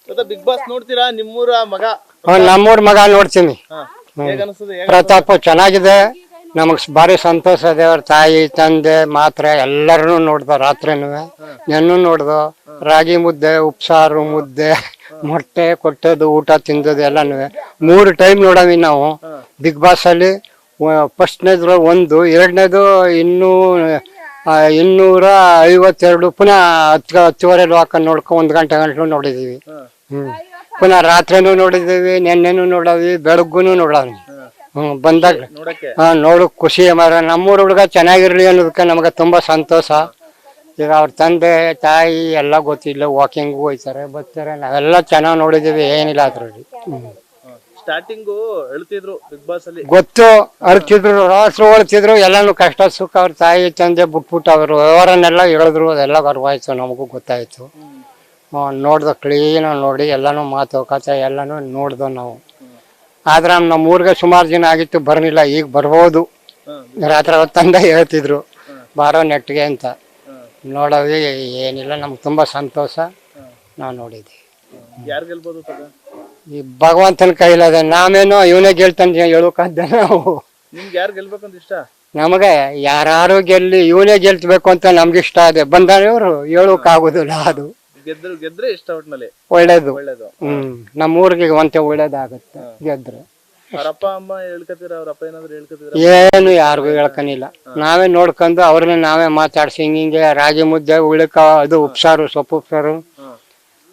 ಮತ್ತೆ big boss ನೋಡ್ತೀರಾ? ನಿಮ್ಮೂರ ಮಗ ನಮ್ಮೂರ್ ಮಗ ನೋಡ್ತೀನಿ. ಪ್ರತಾಪ್ ಚೆನ್ನಾಗಿದೆ, ನಮಗ್ ಭಾರಿ ಸಂತೋಷ ಇದೆ. ಅವ್ರ ತಾಯಿ ತಂದೆ ಮಾತ್ರ ಎಲ್ಲರನ್ನು ನೋಡ್ದ, ರಾತ್ರಿನೂ ನೆನ್ನು ನೋಡ್ದು. ರಾಗಿ ಮುದ್ದೆ, ಉಪ್ಸಾರು, ಮುದ್ದೆ, ಮೊಟ್ಟೆ ಕೊಟ್ಟದ್ದು, ಊಟ ತಿಂದದ್ದು ಎಲ್ಲಾನು 3 ಟೈಮ್ ನೋಡವಿ ನಾವು ಬಿಗ್ ಬಾಸ್ ಅಲ್ಲಿ. ಫಸ್ಟ್ನೇದು 1, ಎರಡನೇದು 252, ಪುನಃ 10:30 ಹಾಕೊಂಡು ನೋಡ್ಕೊ 1 ಗಂಟೆ ಗಂಟಲು ನೋಡಿದೀವಿ. ಪುನಃ ರಾತ್ರಿನೂ ನೋಡಿದೀವಿ, ನೆನ್ನೆನೂ ನೋಡವಿ, ಬೆಳಗ್ಗೂನು ನೋಡವಿ. ಬಂದಾಗ ನೋಡಕ್ ಖುಷಿ ಮಾರ. ನಮ್ಮೂರ ಹುಡುಗ ಚೆನ್ನಾಗಿರ್ಲಿ ಅನ್ನೋದಕ್ಕೆ ನಮ್ಗೆ ತುಂಬಾ ಸಂತೋಷ. ಈಗ ಅವ್ರ ತಂದೆ ತಾಯಿ ಎಲ್ಲ ಗೊತ್ತಿಲ್ಲ, ವಾಕಿಂಗ್ ಹೋಯ್ತಾರೆ, ಬರ್ತಾರೆ. ನಾವೆಲ್ಲ ಚೆನ್ನಾಗಿ ನೋಡಿದೀವಿ, ಏನಿಲ್ಲ ಅದ್ರಲ್ಲಿ. ಸ್ಟಾರ್ಟಿಂಗು ಹೇಳ್ತಿದ್ರು ಬಿಗ್ ಬಾಸ್ ಅಲ್ಲಿ, ಗೊತ್ತು, ಅಳ್ತಿದ್ರು, ರಾತ್ರಿ ಹೊಳ್ತಿದ್ರು, ಎಲ್ಲಾನು ಕಷ್ಟ ಸುಖ ಅವ್ರ ತಾಯಿ ತಂದೆ ಬಿಟ್ಬಿಟ್ಟು ಅವರು ವ್ಯವಹಾರನ್ನೆಲ್ಲ ಹೇಳಿದ್ರು. ಅದೆಲ್ಲ ಅರಿವಾಯ್ತು, ನಮಗೂ ಗೊತ್ತಾಯ್ತು. ನೋಡ್ದು ಕ್ಲೀನ್ ನೋಡಿ ಎಲ್ಲಾನು ಮಾತುಕತೆ ಎಲ್ಲಾನು ನೋಡ್ದು ನಾವು. ಆದ್ರೆ ನಮ್ಮ ಊರಿಗೆ ಸುಮಾರು ದಿನ ಆಗಿತ್ತು ಬರ್ಲಿಲ್ಲ, ಈಗ ಬರ್ಬೋದು. ರಾತ್ರಿ ಹೊತ್ತಂದ ಹೇಳ್ತಿದ್ರು ಬಾರೋ ನೆಟ್ಗೆ ಅಂತ. ನೋಡವಿ, ಏನಿಲ್ಲ, ನಮ್ಗೆ ತುಂಬಾ ಸಂತೋಷ. ನಾವು ನೋಡಿದ್ವಿ. ಯಾರು ಗೆಲ್ಬೋದು? ಈ ಭಗವಂತನ ಕೈಲದ, ನಾವೇನೋ ಇವನೇ ಗೆಲ್ತಾನೆ ಹೇಳೋಕಾದ್ದ ನಾವು. ನಿಮ್ಗೆ ಯಾರು ಗೆಲ್ಬೇಕಂತ ಇಷ್ಟ? ನಮಗೆ ಯಾರು ಗೆಲ್ಲಿ ಇವನೇ ಗೆಲ್ಸ್ಬೇಕು ಅಂತ ನಮ್ಗೆ ಇಷ್ಟ ಇದೆ. ಬಂದವರು ಹೇಳೋಕ್ ಆಗುದಿಲ್ಲ. ಅದು ಗೆದ್ರೆ ಇಷ್ಟ, ಒಟ್ನಲ್ಲಿ ಒಳ್ಳೇದು. ನಮ್ಮ ಊರಿಗೆ ಒಂತೆ ಒಳ್ಳೇದಾಗುತ್ತೆ ಗೆದ್ರೆ. ಅವ್ರ ಅಪ್ಪ ಅಮ್ಮ ಹೇಳ್ಕತ್ತೀರ? ಅವ್ರ ಅಪ್ಪ ಏನಾದ್ರು ಹೇಳ್ಕತ್ತೀರ? ಏನು ಯಾರಿಗೂ ಹೇಳ್ಕನಿಲ್ಲ, ನಾವೇ ನೋಡ್ಕೊಂಡು ಅವ್ರನ್ನ ನಾವೇ ಮಾತಾಡ್ಸಿ ಹಿಂಗೆ ರಾಗಿ ಮುದ್ದೆ, ಉಳಿಕ, ಅದು ಉಪ್ಸಾರು, ಸೊಪ್ಪು ಉಪ್ಸಾರು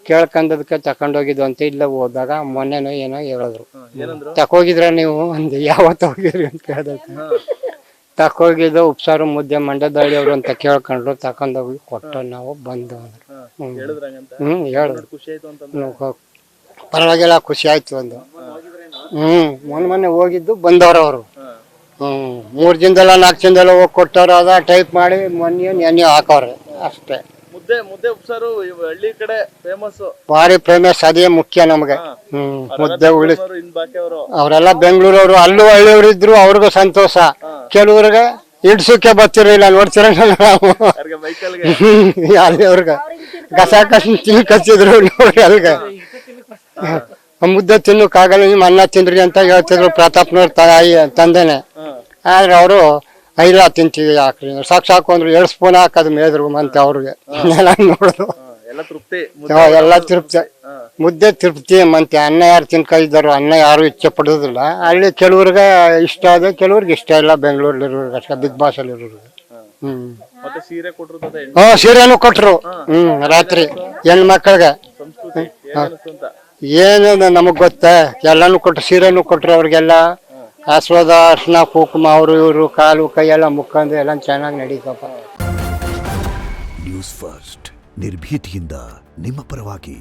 ಕೇಳ್ಕೊಂಡದಕ್ಕೆ ತಕೊಂಡೋಗಿದ್ದು ಅಂತ. ಇಲ್ಲ ಹೋದಾಗ ಮೊನ್ನೆನೋ ಏನೋ ಹೇಳಿದ್ರು, ತಕೋಗಿದ್ರ ನೀವು ಅಂದ್. ಯಾವತ್ತು ಹೋಗಿದ್ರಿ ಅಂತ ಕೇಳ್ದಕ್ಕೆ, ತಕೋಗಿದ್ದು ಉಪ್ಸಾರು ಮುದ್ದೆ ಮಂಡ್ಯದಳ್ಳಿ ಅವ್ರು ಅಂತ ಕೇಳ್ಕೊಂಡ್ರು. ತಕೊಂಡೋಗಿ ಕೊಟ್ಟು ನಾವು ಬಂದು ಹೇಳಿದ್ರು. ಪರವಾಗಿಲ್ಲ, ಖುಷಿ ಆಯ್ತು. ಒಂದು ಮೊನ್ನೆ ಹೋಗಿದ್ದು ಬಂದವ್ರು ಅವರು. 3 ದಿನದಲ್ಲ 4 ದಿನದಲ್ಲ ಹೋಗಿ ಕೊಟ್ಟವ್ರು. ಅದ ಟೈಪ್ ಮಾಡಿ ಮೊನ್ನೆ ಹಾಕವ್ರೆ ಅಷ್ಟೇ. ಮುದ್ದೆ ಉಪ್ಸಾರು ಹಳ್ಳಿ ಕಡೆ ಫೇಮಸ್, ಭಾರಿ ಫೇಮಸ್. ಅದೇ ಮುಖ್ಯ ನಮ್ಗೆ. ಮುದ್ದೆ ಉಳಿ ಅವರೆಲ್ಲ ಬೆಂಗಳೂರವ್ರು, ಅಲ್ಲೂ ಹಳ್ಳಿಯವ್ರು ಇದ್ರು, ಅವ್ರಿಗೂ ಸಂತೋಷ. ಕೆಲವ್ರಿಗೆ ಇಡ್ಸಕ್ಕೆ ಬರ್ತಿರ್ಲಿಲ್ಲ, ನೋಡ್ತಿರ ನಾವು. ಅಲ್ಲಿಯವ್ರಿಗೆ ಕಸ ಕಚ್ಚಿದ್ರು ನೋಡಿ. ಅಲ್ಗೆ ಮುದ್ದೆ ತಿನ್ನಕ್ಕಾಗಲ್ಲ, ನಿಮ್ ಅನ್ನ ತಿನ್ರಿ ಅಂತ ಹೇಳ್ತಿದ್ರು ಪ್ರತಾಪ್ನವ್ರ ತಾಯಿ ತಂದೆನೆ. ಆದ್ರೆ ಅವರು ಇಲ್ಲ ತಿಂತೀವಿ, ಹಾಕ್ರಿ ಸಾಕು ಅಂದ್ರು. 2 ಸ್ಪೂನ್ ಹಾಕದ್ ಮೇದ್ರು ಮತ್ತೆ ಅವ್ರಿಗೆ ಎಲ್ಲ ನೋಡುದು. ಎಲ್ಲ ತೃಪ್ತಿ, ಮುದ್ದೆ ತೃಪ್ತಿ. ಮತ್ತೆ ಅನ್ನ ಯಾರು ತಿನ್ಕೊಂಡಿದ್ದಾರೋ, ಅನ್ನ ಯಾರು ಇಚ್ಛೆ ಪಡೋದಿಲ್ಲ. ಅಲ್ಲಿ ಕೆಲವ್ರಿಗೆ ಇಷ್ಟ ಇದೆ, ಕೆಲವ್ರಿಗೆ ಇಷ್ಟ ಇಲ್ಲ. ಬೆಂಗಳೂರಲ್ಲಿ ಅಷ್ಟೇ, ಬಿಗ್ ಬಾಸ್ ಅಲ್ಲಿ ಇರೋರಿಗೆ. ಸೀರೆನು ಕೊಟ್ರು. ರಾತ್ರಿ ಹೆಣ್ಮಕ್ಳಿಗೆ ಏನು ನಮಗ್ ಗೊತ್ತ, ಎಲ್ಲಾನು ಕೊಟ್ರು. ಸೀರೆನು ಕೊಟ್ರು ಅವ್ರಿಗೆಲ್ಲ. ಆಸ್ವಾದ, ಅರ್ಶಿನ ಕುಂಕುಮ, ಅವರು ಇವರು ಕಾಲು ಕೈ ಎಲ್ಲ ಮುಕ್ಕಂದು ಎಲ್ಲ ಚೆನ್ನಾಗಿ ನಡೀತಪ್ಪ. ನ್ಯೂಸ್ ಫಸ್ಟ್, ನಿರ್ಭೀತಿಯಿಂದ ನಿಮ್ಮ ಪರವಾಗಿ.